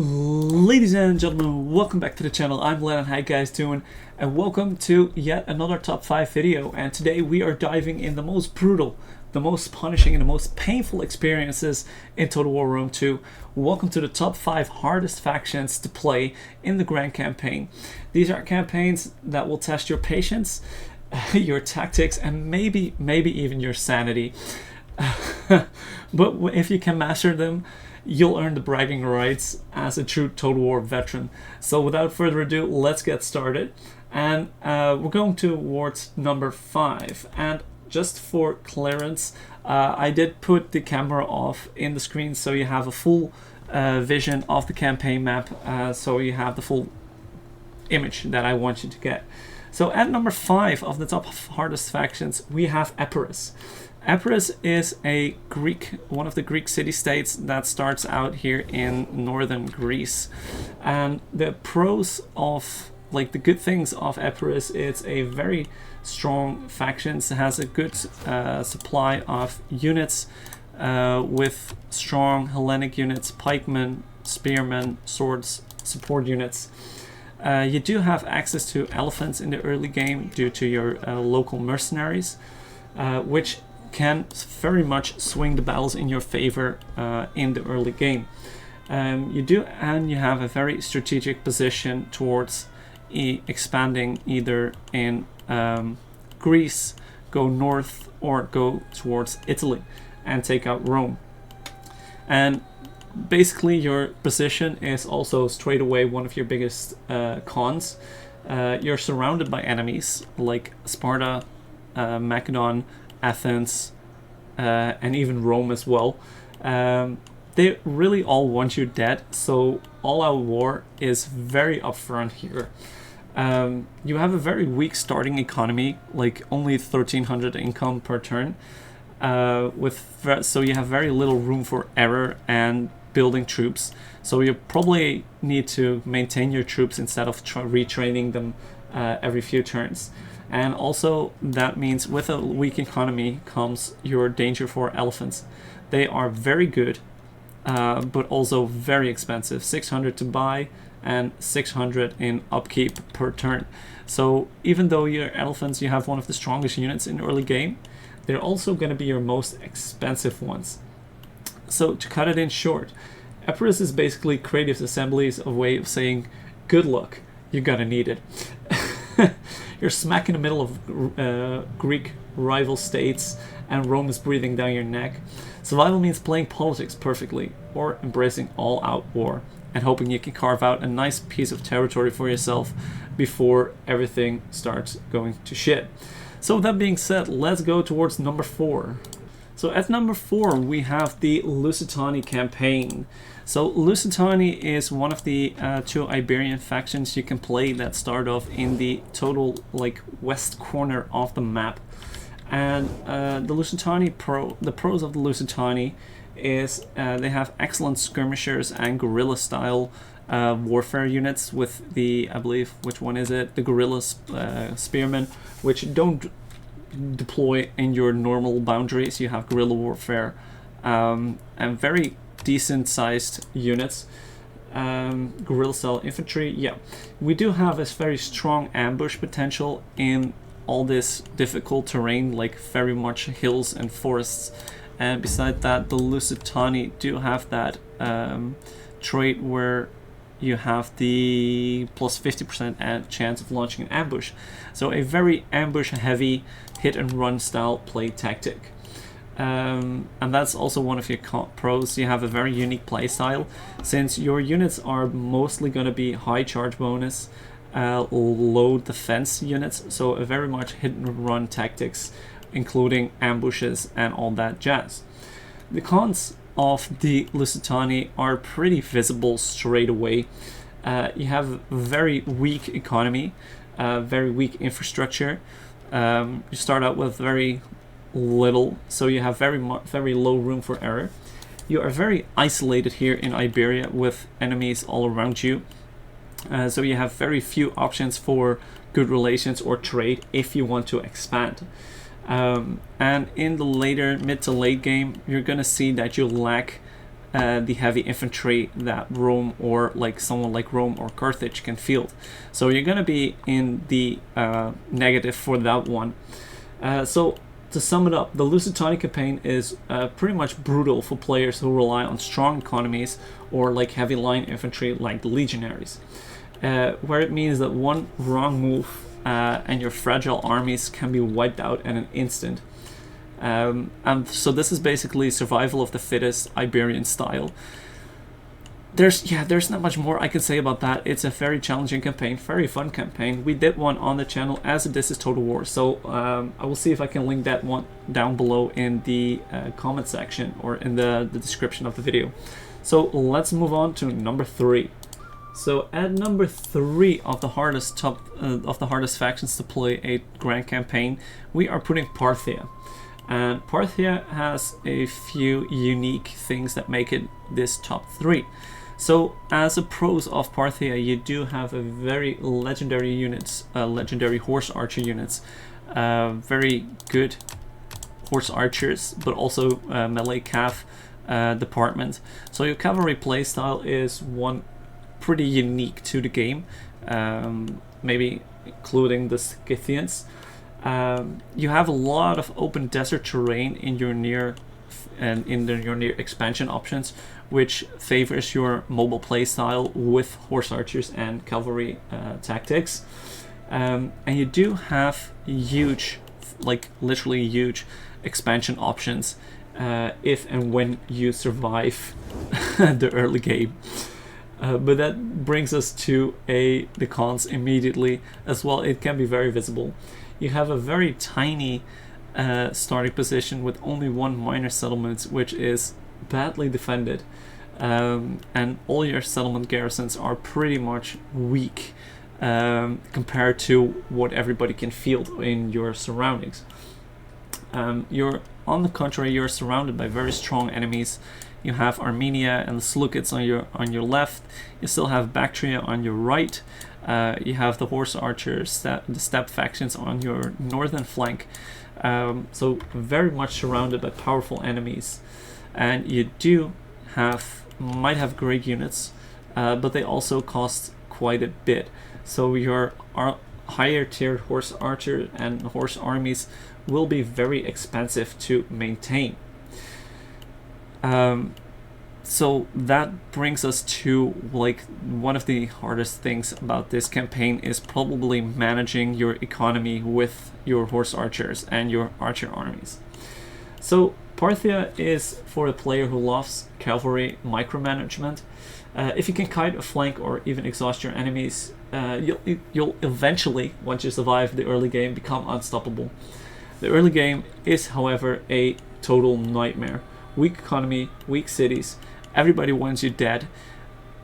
Ladies and gentlemen, welcome back to the channel. I'm Lennon. How you guys doing? And welcome to yet another top 5 video. And today we are diving in the most brutal, the most punishing, and the most painful experiences in Total War Rome 2. Welcome to the top 5 hardest factions to play in the Grand Campaign. These are campaigns that will test your patience, your tactics, and maybe even your sanity. But if you can master them, you'll earn the bragging rights as a true Total War veteran. So without further ado, let's get started. And we're going towards number 5. And just for clearance, I did put the camera off in the screen so you have a full vision of the campaign map, so you have the full image that I want you to get. So at number 5 of the top hardest factions, we have Epirus. Epirus is one of the Greek city-states that starts out here in northern Greece. And the pros of, the good things of Epirus, it's a very strong faction. It has a good supply of units with strong Hellenic units, pikemen, spearmen, swords, support units. You do have access to elephants in the early game due to your local mercenaries, which can very much swing the battles in your favor in the early game. You have a very strategic position towards expanding either in Greece, go north, or go towards Italy and take out Rome. And basically your position is also straight away one of your biggest cons. You're surrounded by enemies like Sparta, Macedon, Athens, and even Rome as well. They really all want you dead, so all-out war is very upfront here. You have a very weak starting economy, like only 1,300 income per turn, so you have very little room for error and building troops. So you probably need to maintain your troops instead of retraining them every few turns. And also that means with a weak economy comes your danger for elephants. They are very good, but also very expensive. 600 to buy and 600 in upkeep per turn. So even though your elephants, you have one of the strongest units in the early game, they're also going to be your most expensive ones. So to cut it in short, Epirus is basically Creative Assembly's a way of saying, good luck, you're gonna need it. You're smack in the middle of Greek rival states and Rome is breathing down your neck. Survival means playing politics perfectly or embracing all-out war and hoping you can carve out a nice piece of territory for yourself before everything starts going to shit. So with that being said, let's go towards number 4. So at number 4 we have the Lusitani campaign. So Lusitani is one of the 2 Iberian factions you can play that start off in the total west corner of the map. And the pros of the Lusitani is they have excellent skirmishers and guerrilla style warfare units with the, I believe, which one is it? The guerrilla spearmen, which don't deploy in your normal boundaries. You have guerrilla warfare and very decent sized units. Guerrilla style infantry, yeah, we do have this very strong ambush potential in all this difficult terrain, like very much hills and forests. And beside that, the Lusitani do have that trait where you have the plus 50% chance of launching an ambush. So a very ambush heavy hit and run style play tactic. And that's also one of your pros. You have a very unique play style, since your units are mostly going to be high charge bonus, low defense units, so a very much hit and run tactics, including ambushes and all that jazz. The cons of the Lusitani are pretty visible straight away. You have very weak economy, very weak infrastructure. You start out with very little, so you have very low room for error. You are very isolated here in Iberia with enemies all around you, so you have very few options for good relations or trade if you want to expand. And in the mid to late game, you're gonna see that you lack the heavy infantry that Rome or like someone like Rome or Carthage can field. So you're gonna be in the negative for that one. So to sum it up, the Lusitani campaign is pretty much brutal for players who rely on strong economies or like heavy line infantry like the legionaries, where it means that one wrong move and your fragile armies can be wiped out in an instant. And so this is basically survival of the fittest Iberian style. There's not much more I can say about that. It's a very challenging campaign, very fun campaign. We did one on the channel as This is Total War, so I will see if I can link that one down below in the comment section or in the description of the video. So let's move on to number 3. So at number 3 of the hardest factions to play a grand campaign, we are putting Parthia. And Parthia has a few unique things that make it this top 3. So as a pros of Parthia, you do have a very legendary units, legendary horse archer units, very good horse archers, but also melee cav department. So your cavalry playstyle is one pretty unique to the game, maybe including the Scythians. You have a lot of open desert terrain in your near expansion options, which favors your mobile playstyle with horse archers and cavalry tactics. And you do have huge, like literally huge expansion options if and when you survive the early game. But that brings us to the cons immediately as well. It can be very visible. You have a very tiny starting position with only one minor settlement, which is badly defended, and all your settlement garrisons are pretty much weak compared to what everybody can field in your surroundings. On the contrary, you're surrounded by very strong enemies. You have Armenia and the Seleucids on your left. You still have Bactria on your right. You have the horse archers, the steppe factions on your northern flank. So very much surrounded by powerful enemies, and you might have great units, but they also cost quite a bit. So your higher tiered horse archer and horse armies will be very expensive to maintain. So that brings us to like one of the hardest things about this campaign is probably managing your economy with your horse archers and your archer armies. So Parthia is for a player who loves cavalry micromanagement. If you can kite a flank or even exhaust your enemies, you'll eventually, once you survive the early game, become unstoppable. The early game is, however, a total nightmare. Weak economy, weak cities, everybody wants you dead,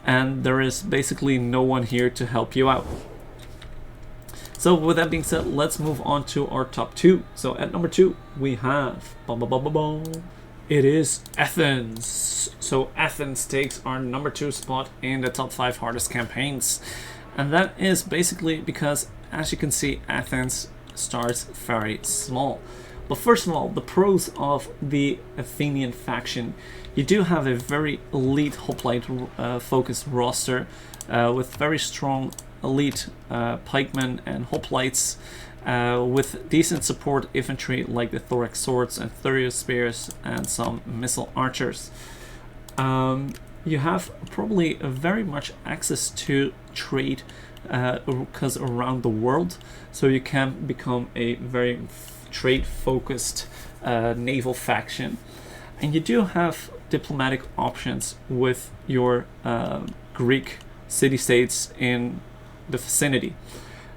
and there is basically no one here to help you out. So with that being said, let's move on to our top 2. So at number 2 we have it is Athens. So Athens takes our number 2 spot in the top 5 hardest campaigns, and that is basically because, as you can see, Athens starts very small. But first of all, the pros of the Athenian faction: you do have a very elite hoplite focused roster with very strong elite pikemen and hoplites, with decent support infantry like the thorax swords and Thurius spears and some missile archers. You have probably very much access to trade because around the world, so you can become a very trade-focused naval faction, and you do have diplomatic options with your Greek city-states in the vicinity.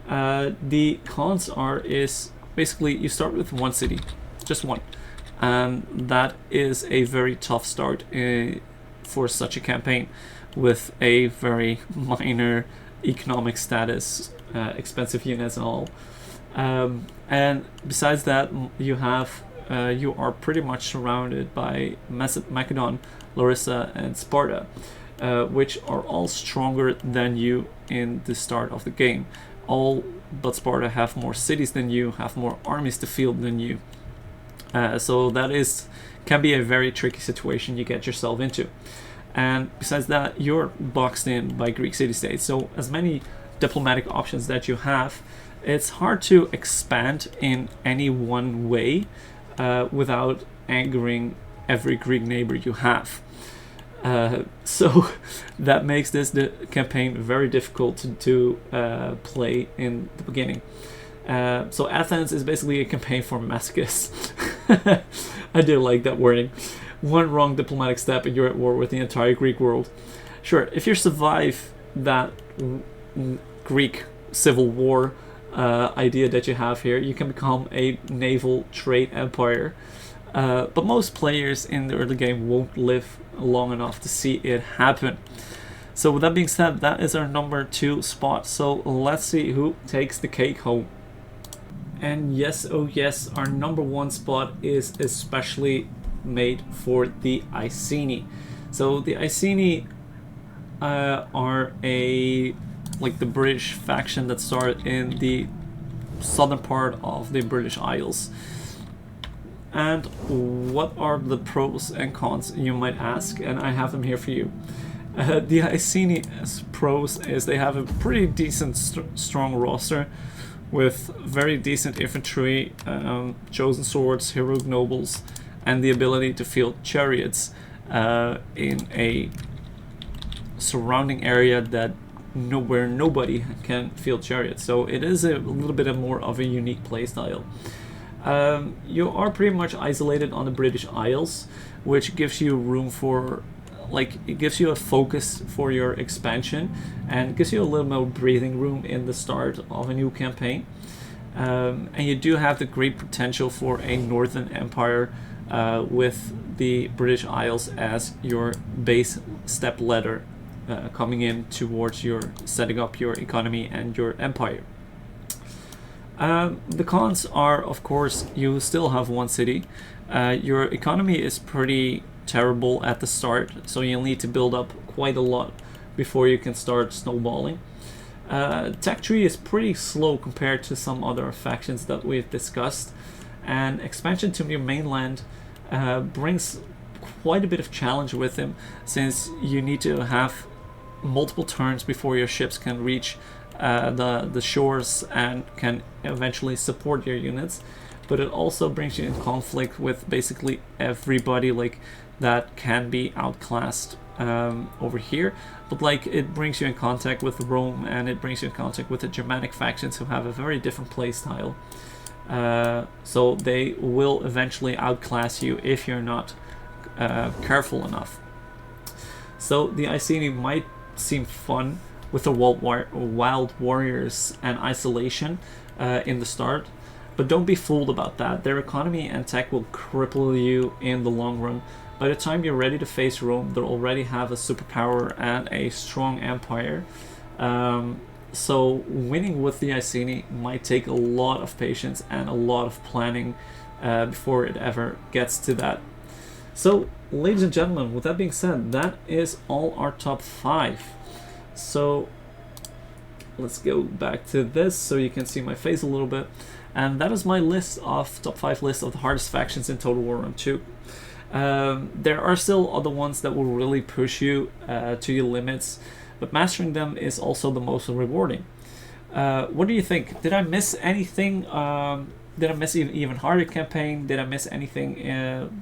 The cons is basically you start with one city, just one, and that is a very tough start for such a campaign with a very minor economic status, expensive units and all. And besides that, you are pretty much surrounded by Macedon, Larissa, and Sparta, which are all stronger than you in the start of the game. All but Sparta have more cities than you, have more armies to field than you. So that can be a very tricky situation you get yourself into. And besides that, you're boxed in by Greek city-states. So as many diplomatic options that you have, it's hard to expand in any one way without angering every Greek neighbor you have. So that makes this campaign very difficult to play in the beginning. So Athens is basically a campaign for masochists. I do like that wording. One wrong diplomatic step and you're at war with the entire Greek world. Sure, if you survive that Greek civil war idea that you have here, you can become a naval trade empire. But most players in the early game won't live long enough to see it happen. So with that being said, that is our number 2 spot. So let's see who takes the cake home. And yes, oh yes, our number 1 spot is especially made for the Iceni. So the Iceni are like the British faction that started in the southern part of the British Isles. And what are the pros and cons, you might ask, and I have them here for you. The Iceni's pros is they have a pretty decent strong roster with very decent infantry, chosen swords, heroic nobles, and the ability to field chariots in a surrounding area where nobody can field chariots. So it is a little bit more of a unique playstyle. You are pretty much isolated on the British Isles, which gives you room for, it gives you a focus for your expansion and gives you a little more breathing room in the start of a new campaign. And you do have the great potential for a northern empire with the British Isles as your base step ladder coming in towards setting up your economy and your empire. The cons are, of course, you still have one city. Your economy is pretty terrible at the start, so you'll need to build up quite a lot before you can start snowballing. Tech tree is pretty slow compared to some other factions that we've discussed, and expansion to your mainland brings quite a bit of challenge with him, since you need to have multiple turns before your ships can reach the shores and can eventually support your units. But it also brings you in conflict with basically everybody that can be outclassed over here. But it brings you in contact with Rome, and it brings you in contact with the Germanic factions who have a very different play style. So they will eventually outclass you if you're not careful enough. So the Iceni might seem fun with the wild warriors and isolation in the start, but don't be fooled about that. Their economy and tech will cripple you in the long run. By the time you're ready to face Rome, they'll already have a superpower and a strong empire. So winning with the Iceni might take a lot of patience and a lot of planning before it ever gets to that. So, ladies and gentlemen, with that being said, that is all our top 5. So let's go back to this so you can see my face a little bit. And that is my top 5 list of the hardest factions in Total War Rome 2. There are still other ones that will really push you to your limits, but mastering them is also the most rewarding. What do you think? Did I miss anything? Did I miss an even harder campaign? Did I miss anything?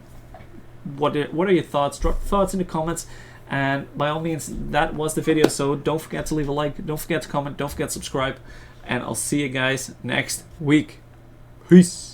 What are your thoughts? Drop thoughts in the comments. And by all means, that was the video. So don't forget to leave a like. Don't forget to comment. Don't forget to subscribe. And I'll see you guys next week. Peace.